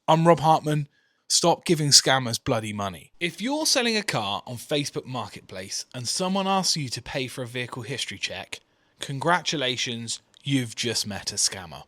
I'm Rob Hartman. Stop giving scammers bloody money. If you're selling a car on Facebook Marketplace and someone asks you to pay for a vehicle history check, congratulations, you've just met a scammer.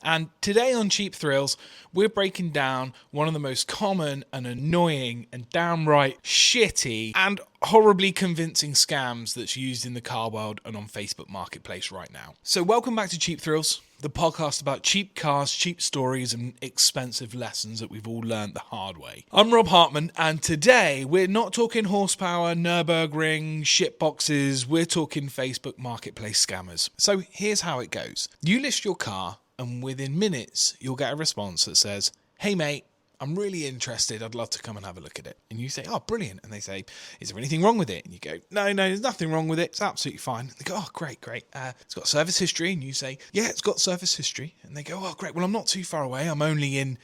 And today on Cheap Thrills, we're breaking down one of the most common and annoying and downright shitty and horribly convincing scams that's used in the car world and on Facebook Marketplace right now. So welcome back to Cheap Thrills, the podcast about cheap cars, cheap stories and expensive lessons that we've all learned the hard way. I'm Rob Hartman, and today we're not talking horsepower, Nürburgring, shitboxes, we're talking Facebook Marketplace scammers. So here's how it goes. You list your car, and within minutes, you'll get a response that says, "Hey mate, I'm really interested. I'd love to come and have a look at it." And you say, "Oh, brilliant." And they say, "Is there anything wrong with it?" And you go, No, there's nothing wrong with it. It's absolutely fine." They go, "Oh, great. It's got service history." And you say, "Yeah, it's got service history." And they go, "Oh, great. Well, I'm not too far away. I'm only in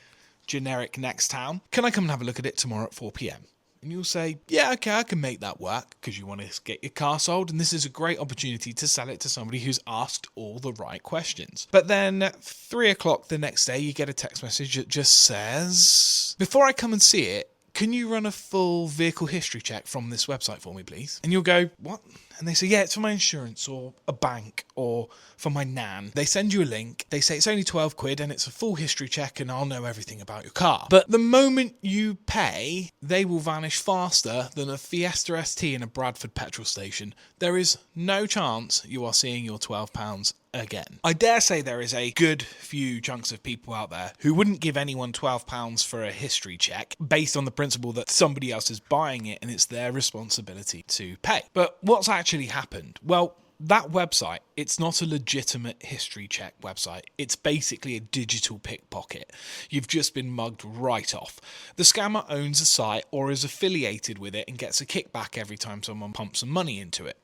generic next town. Can I come and have a look at it tomorrow at 4 p.m? And you'll say, "Yeah, okay, I can make that work," because you want to get your car sold, and this is a great opportunity to sell it to somebody who's asked all the right questions. But then at 3 o'clock the next day, you get a text message that just says, "Before I come and see it, can you run a full vehicle history check from this website for me, please?" And you'll go, "What?" And they say, "Yeah, it's for my insurance or a bank or for my nan." They send you a link. They say it's only 12 quid and it's a full history check and I'll know everything about your car. But the moment you pay, they will vanish faster than a Fiesta ST in a Bradford petrol station. There is no chance you are seeing your £12 again. I dare say there is a good few chunks of people out there who wouldn't give anyone £12 for a history check based on the principle that somebody else is buying it and it's their responsibility to pay. But what's actually happened? Well, that website, it's not a legitimate history check website. It's basically a digital pickpocket. You've just been mugged right off. The scammer owns a site or is affiliated with it and gets a kickback every time someone pumps some money into it.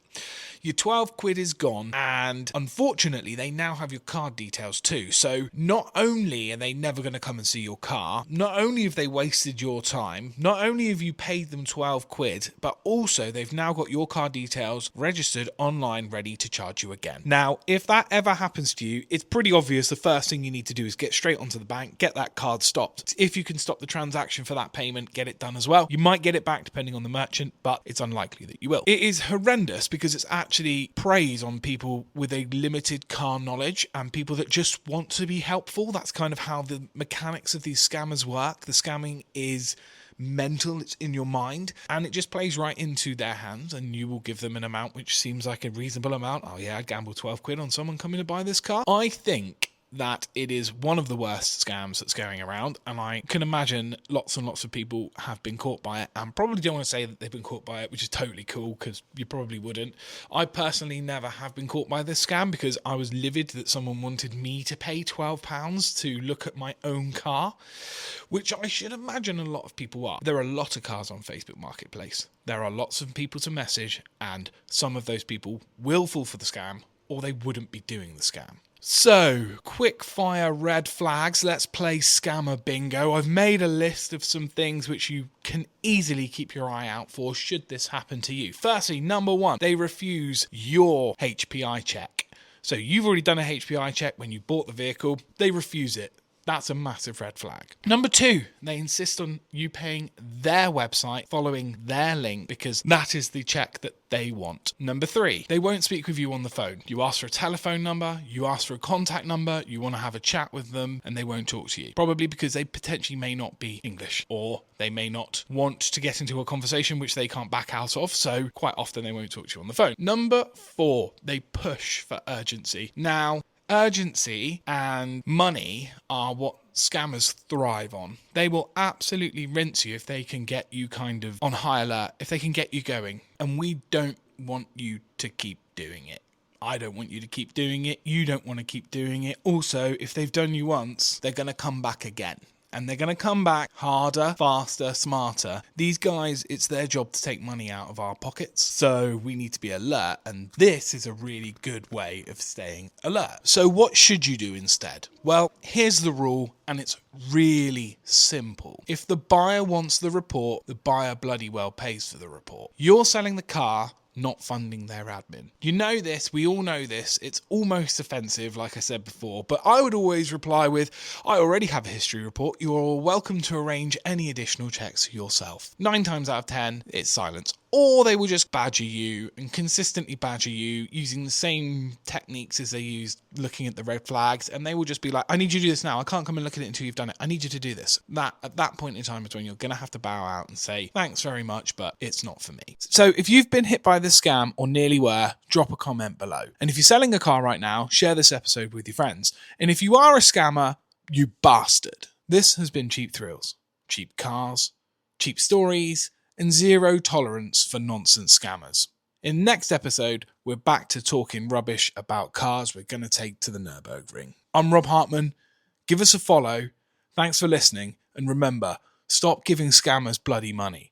Your 12 quid is gone, and unfortunately they now have your card details too. So not only are they never going to come and see your car, not only have they wasted your time, not only have you paid them 12 quid, but also they've now got your card details registered online ready to charge you again. Now, if that ever happens to you, it's pretty obvious the first thing you need to do is get straight onto the bank, get that card stopped. If you can stop the transaction for that payment, get it done as well. You might get it back depending on the merchant, but it's unlikely that you will. It is horrendous because it's actually preys on people with a limited car knowledge and people that just want to be helpful. That's kind of how the mechanics of these scammers work. The scamming is mental, it's in your mind, and it just plays right into their hands, and you will give them an amount which seems like a reasonable amount. "Oh yeah, I'd gamble 12 quid on someone coming to buy this car." I think that it is one of the worst scams that's going around, and I can imagine lots and lots of people have been caught by it, and probably don't want to say that they've been caught by it, which is totally cool because you probably wouldn't. I personally never have been caught by this scam because I was livid that someone wanted me to pay £12 to look at my own car, which I should imagine a lot of people are. There are a lot of cars on Facebook Marketplace. There are lots of people to message, and some of those people will fall for the scam or they wouldn't be doing the scam. So, quick fire red flags. Let's play scammer bingo. I've made a list of some things which you can easily keep your eye out for should this happen to you. Firstly, number one, they refuse your HPI check. So you've already done a HPI check when you bought the vehicle. They refuse it. That's a massive red flag. Number two, they insist on you paying their website, following their link, because that is the check that they want. Number three, they won't speak with you on the phone. You ask for a telephone number, you ask for a contact number, you want to have a chat with them, and they won't talk to you. Probably because they potentially may not be English, or they may not want to get into a conversation which they can't back out of, so quite often they won't talk to you on the phone. Number four, they push for urgency. Now, urgency and money are what scammers thrive on. They will absolutely rinse you if they can get you kind of on high alert, if they can get you going. And we don't want you to keep doing it. I don't want you to keep doing it. You don't want to keep doing it. Also, if they've done you once, they're going to come back again. And they're going to come back harder, faster, smarter. These guys, it's their job to take money out of our pockets. So we need to be alert. And this is a really good way of staying alert. So what should you do instead? Well, here's the rule, and it's really simple. If the buyer wants the report, the buyer bloody well pays for the report. You're selling the car, not funding their admin. You know this, we all know this, it's almost offensive, like I said before, but I would always reply with, I already have a history report, you're welcome to arrange any additional checks yourself. 9 times out of 10, it's silence. Or they will just badger you and consistently badger you using the same techniques as they used looking at the red flags, and they will just be like, I need you to do this now, I can't come and look at it until you've done it, I need you to do this. At that point in time is when you're going to have to bow out and say, thanks very much, but it's not for me. So if you've been hit by this scam or nearly were, drop a comment below. And if you're selling a car right now, share this episode with your friends. And if you are a scammer, you bastard. This has been Cheap Thrills. Cheap cars, cheap stories, and zero tolerance for nonsense scammers. In the next episode, we're back to talking rubbish about cars we're going to take to the Nürburgring. I'm Rob Hartman. Give us a follow. Thanks for listening. And remember, stop giving scammers bloody money.